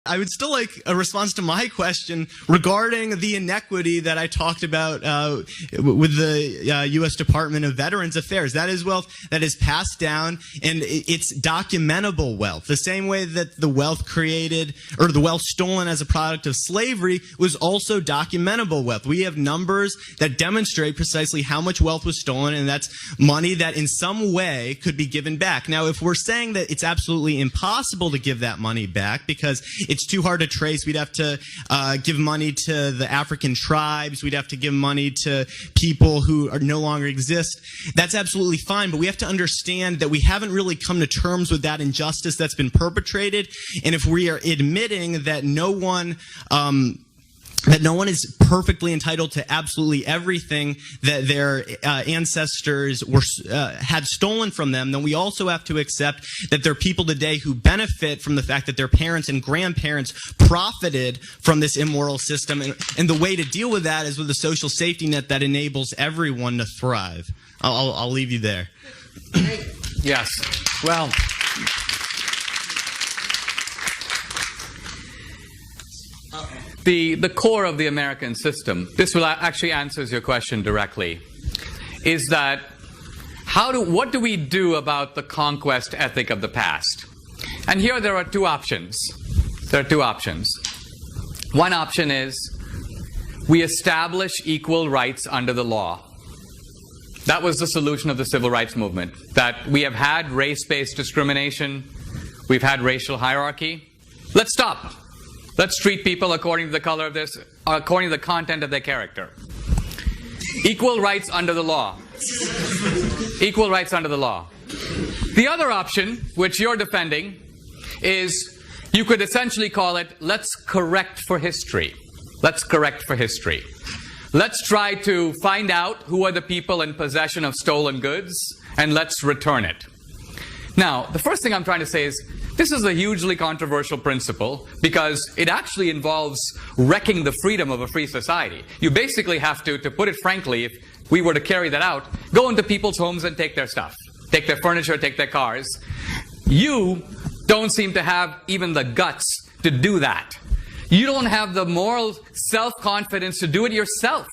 I would still like a response to my question regarding the inequity that I talked about with the U.S. Department of Veterans Affairs. That is wealth that is passed down, and it's documentable wealth. The same way that the wealth created, or the wealth stolen as a product of slavery, was also documentable wealth. We have numbers that demonstrate precisely how much wealth was stolen, and that's money that in some way could be given back. Now, if we're saying that it's absolutely impossible to give that money back because it's too hard to trace, we'd have to give money to the African tribes, we'd have to give money to people who are no longer exist. That's absolutely fine, but we have to understand that we haven't really come to terms with that injustice that's been perpetrated, and if we are admitting that no one is perfectly entitled to absolutely everything that their ancestors had stolen from them, then we also have to accept that there are people today who benefit from the fact that their parents and grandparents profited from this immoral system. And the way to deal with that is with a social safety net that enables everyone to thrive. I'll leave you there. Yes. Well, the core of the American system, this will actually answers your question directly, is that what do we do about the conquest ethic of the past? And here there are two options. There are two options. One option is we establish equal rights under the law. That was the solution of the civil rights movement, that we have had race-based discrimination, we've had racial hierarchy. Let's stop. Let's treat people according to the color of this, according to the content of their character. Equal rights under the law. Equal rights under the law. The other option, which you're defending, is you could essentially call it, let's correct for history. Let's correct for history. Let's try to find out who are the people in possession of stolen goods, and let's return it. Now, the first thing I'm trying to say is, this is a hugely controversial principle because it actually involves wrecking the freedom of a free society. You basically have to put it frankly, if we were to carry that out, go into people's homes and take their stuff. Take their furniture, take their cars. You don't seem to have even the guts to do that. You don't have the moral self-confidence to do it yourself.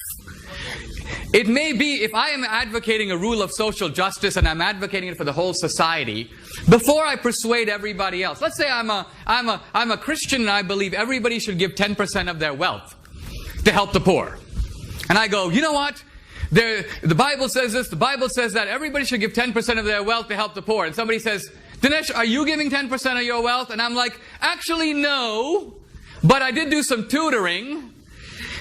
It may be, if I am advocating a rule of social justice and I'm advocating it for the whole society, before I persuade everybody else, let's say I'm a Christian and I believe everybody should give 10% of their wealth to help the poor. And I go, you know what? The Bible says this, the Bible says that, everybody should give 10% of their wealth to help the poor. And somebody says, Dinesh, are you giving 10% of your wealth? And I'm like, actually no, but I did do some tutoring.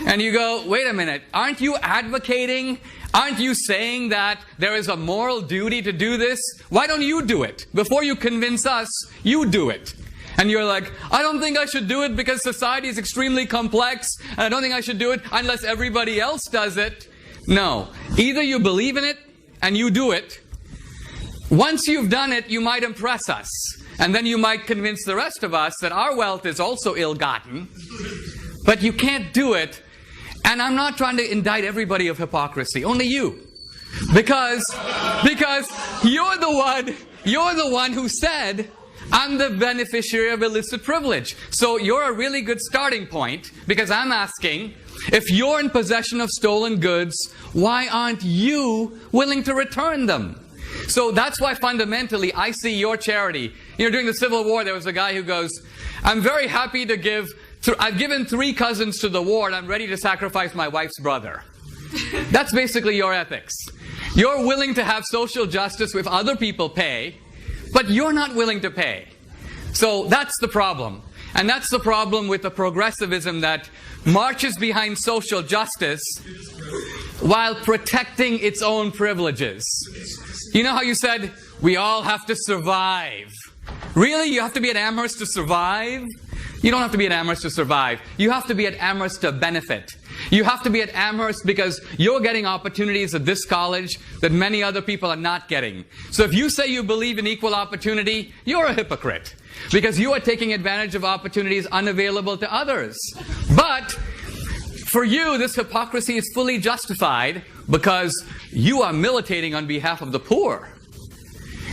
And you go, wait a minute, aren't you advocating, aren't you saying that there is a moral duty to do this? Why don't you do it? Before you convince us, you do it. And you're like, I don't think I should do it because society is extremely complex, and I don't think I should do it unless everybody else does it. No. Either you believe in it and you do it. Once you've done it, you might impress us. And then you might convince the rest of us that our wealth is also ill-gotten. But you can't do it. And I'm not trying to indict everybody of hypocrisy, only you. Because you're the one who said, I'm the beneficiary of illicit privilege. So you're a really good starting point, because I'm asking, if you're in possession of stolen goods, why aren't you willing to return them? So that's why fundamentally I see your charity. You know, during the Civil War, there was a guy who goes, I'm very happy to give, I've given 3 cousins to the war and I'm ready to sacrifice my wife's brother. That's basically your ethics. You're willing to have social justice if other people pay, but you're not willing to pay. So that's the problem. And that's the problem with the progressivism that marches behind social justice while protecting its own privileges. You know how you said, we all have to survive. Really? You have to be at Amherst to survive? You don't have to be at Amherst to survive. You have to be at Amherst to benefit. You have to be at Amherst because you're getting opportunities at this college that many other people are not getting. So if you say you believe in equal opportunity, you're a hypocrite. Because you are taking advantage of opportunities unavailable to others. But for you, this hypocrisy is fully justified because you are militating on behalf of the poor.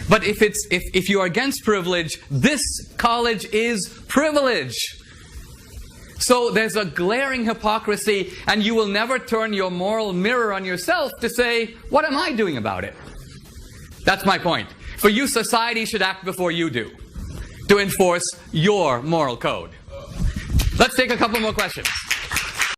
But if you are against privilege, this college is privilege. So there's a glaring hypocrisy, and you will never turn your moral mirror on yourself to say, what am I doing about it? That's my point. For you, society should act before you do, to enforce your moral code. Let's take a couple more questions.